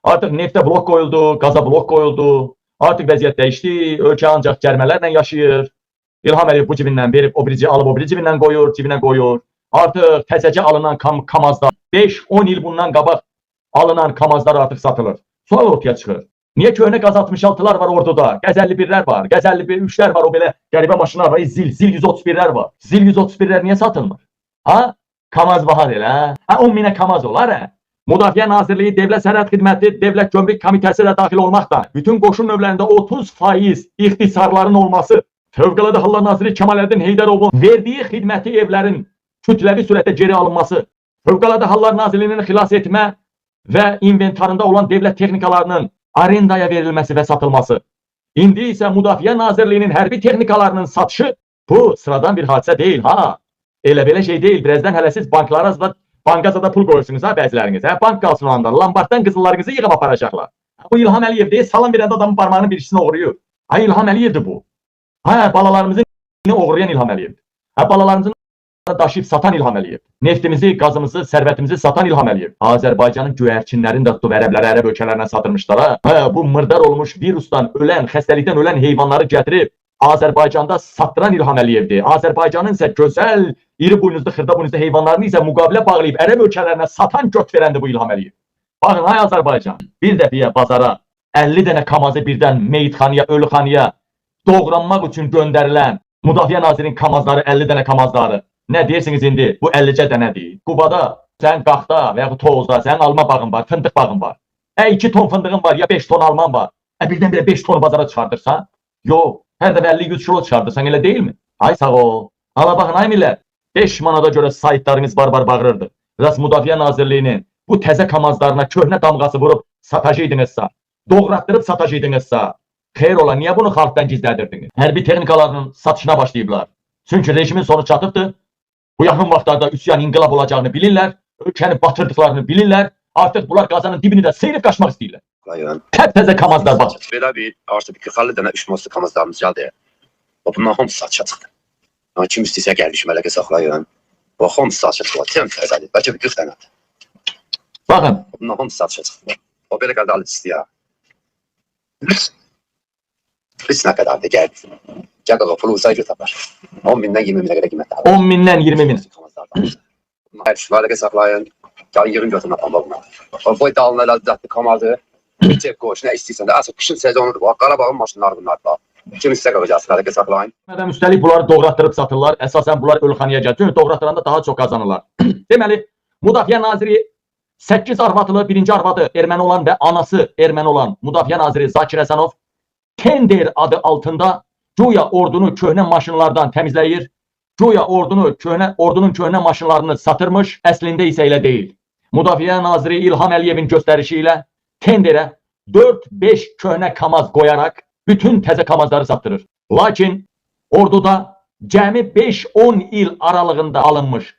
Artıq neftə blok qoyuldu, qaza blok qoyuldu. Artıq vəziyyət dəyişdi. Ölkə ancaq cərmələrlə yaşayır. İlham Əliyev bu cibindən verib, o biri alıb o biri cibindən qoyur, cibinə qoyur. Artıq təzəcə alınan kamazlar 5-10 il bundan qabaq alınan kamazlar artıq satılır. Sual ortaya çıxır. Niyə köhnə qaz 66'lar var orduda? Qəz 51'lər var, qəz 53'lər var, o belə qəribə maşınlar var, zil 131'lər var. Zil 131'lər niyə satılmır? Ha? Kamaz bahar elə. Ha 10 minə kamaz olar hə? Müdafiə Nazirliyi, Dövlət Sərhəd Xidməti, Dövlət Gömrük Komitəsi də daxil olmaqla bütün qoşun növlərində 30% ixtisarların olması, Fövqəladə Hallar Naziri Kemaləddin Heydərovun verdiyi xidməti evlərin kütləvi sürətdə geri alınması, Fövqəladə Hallar Nazirliyinin xilas etmə və inventarında olan dövlət texnikalarının arendaya verilməsi və satılması. İndi isə Müdafiə Nazirliyinin hərbi texnikalarının satışı bu sıradan bir hadisə deyil ha. Elə belə şey deyil. Birazdan hələ siz bankazada pul qoyursunuz ha bəziləriniz. Bank qalsın o anda. Lombarddan qızıllarınızı yığıb aparacaqlar. Bu İlham Əliyev deyil. Salam verəndə adamın parmağının birisini oğruyur. Ha İlham Əliyevdir bu. Ha balalarımızın oğrayan İlham Əliyev. Ha balalarımızın daşıyıb satan İlham Əliyev. Neftimizi, qazımızı, sərvətimizi satan İlham Əliyev. Azərbaycanın göyərçinlərini də tutub ərəblərə, ərəb ölkələrinə satırmışlar. Ha bu mırdar olmuş virusdan ölən, xəstəlikdən ölən heyvanları gətirib Azərbaycanda sattıran İlham Əliyevdir. Azərbaycanın isə gözəl, iri buynuzlu, xırda buynuzlu heyvanlarını isə müqabilə bağlayıb ərəb ölkələrinə satan göt verəndi bu İlham Əliyev. Baxın, ay Azərbaycan, bir dəfiyə bazara 50 dənə kamazı birdən meyitxanaya, ölüxanaya doğranmaq üçün göndərilən Müdafiə Nazirinin kamazları, 50 dənə kamazları. Nə deyirsiniz indi? Bu 50 dənədir. Qubada, sən qaxda və yaxud Tovuzda, sənin alma bağın var, fındıq bağın var. 2 ton fındığın var, ya 5 ton alman var. Birdən-birə 5 ton bazara çıxardırsan? Yox. Hər dəfə 50-100 kilo çıxardırsan, elə deyil mi? Ay sağ ol. Ala baxın, ay millət. 5 manada görə saytlarınız barbar bağırırdı. Rast Müdafiə Nazirliyinin bu təzə kamazlarına köhnə damğası vurub satajıydınızsa, doğratdırıb satajıydınızsa, xeyr ola, niyə bunu xalqdan gizlədirdiniz? Hərbi texnikalarının satışına başlayıblar. Çünki rejimin sonu çatıbdır. Bu yaxın vaxtlarda üsyan, inqilab olacağını bilirlər, ölkəni batırdıqlarını bilirlər. Artıq bunlar qazanın dibini də seyirib qaçmaq istəyirlər. Təzə kamazlar var. Belə bir artıq 40-50 dənə 3 moslu kamazlarımız gəldi. Bundan hamısı satışa çıxdı. Kim istəyirsə gəlmiş mələkə saxlayın. Bu hamısı satışa çıxdı. Təm təzədir. Bəlkə bir 40 dənədir. Baxın. Bundan hamısı satışa çıxdı. O belə qədər alıb istəyir. Heç nə qədərdir gəldi. Gəl qaqa pulu uzay tapar. 10 mindən 20 minə qədər qiymətli. 10 mindən 20 min. Mələkə saxlayın. Gəlin yığın götürün apamla bunlar. Boy dalına ləzzətli kamazı. Cep qoş, nə istəyirsən də. Əsas qışın sezonudur bu. Qarabağın maşınları bunlar da. Kim istəyir qalacaq, mələkə saxlayın. Üstəlik bunları doğratdırıb satırlar. Əsasən bunlar ölxanaya gəlir. Çünki doğratdıranda daha çox qazanırlar. Deməli, Müdafiə Naziri 8 arvadılı, birinci arvadı erməni olan və anası erməni olan Müdafiə Naziri Zakir Həsənov tender adı altında güya ordunu köhnə maşınlardan təmizləyir. Güya ordunun köhnə maşınlarını satırmış, əslində isə elə deyil. Müdafiə Naziri İlham Əliyevin göstərişi ilə tenderə 4-5 köhnə kamaz qoyaraq bütün təzə kamazları satdırır. Lakin orduda cəmi 5-10 il aralığında alınmış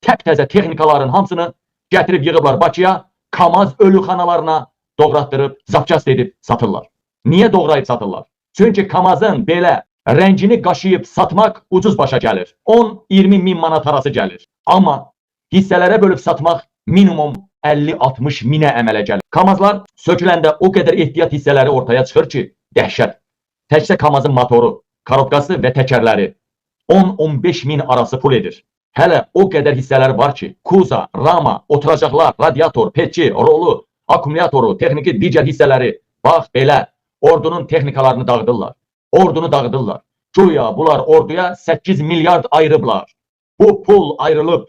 təp-təzə texnikaların hamısını gətirib yığıblar Bakıya, kamaz ölüxanalarına doğratdırıb, zapçast edib satırlar. Niyə doğrayıb satırlar? Çünki kamazın belə rəngini qaşıyıb satmaq ucuz başa gəlir. 10-20 min manat arası gəlir. Amma hissələrə bölüb satmaq minimum 50-60 minə əmələ gəlir. Kamazlar söküləndə o qədər ehtiyat hissələri ortaya çıxır ki, dəhşət. Təkcə kamazın motoru, karobkası və təkərləri 10-15 min arası pul edir. Hələ o qədər hissələr var ki, kuza, rama, oturacaqlar, radiator, petçi, rolu, akkumulatoru, texniki digər hissələri, bax belə ordunun texnikalarını dağıdırlar. Ordunu dağıdırlar. Güya bunlar orduya 8 milyard ayırıblar. Bu pul ayrılıb.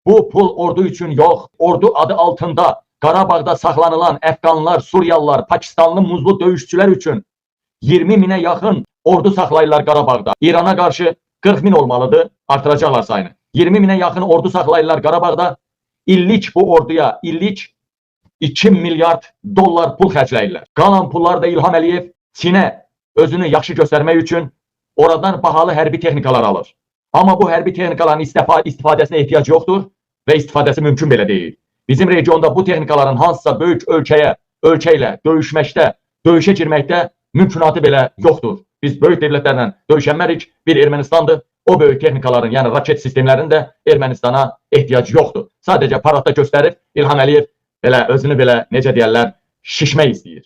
Bu pul ordu üçün yox. Ordu adı altında Qarabağda saxlanılan Əfqanlar, Suriyalılar, Pakistanlı muzlu döyüşçülər üçün 20 minə yaxın ordu saxlayırlar Qarabağda. İrana qarşı 40 min olmalıdır, artıracaqlar sayını. 20 minə yaxın ordu saxlayırlar Qarabağda. İllik bu orduya, illik 2 milyard dollar pul xərcləyirlər. Qalan pullar da İlham Əliyev Çinə özünü yaxşı göstərmək üçün oradan bahalı hərbi texnikalar alır. Amma bu hərbi texnikaların istifadəsinə ehtiyac yoxdur və istifadəsi mümkün belə deyil. Bizim regionda bu texnikaların hansısa böyük ölkə ilə döyüşməkdə, döyüşə girməkdə mümkünatı belə yoxdur. Biz böyük dövlətlərlə döyüşənmərik, bir Ermənistandır. O böyük texnikaların, yəni raket sistemlərinin də Ermənistana ehtiyac yoxdur. Sadəcə paradda göstərib İlham Əliyev belə özünü belə necə deyərlər, şişmək istəyir.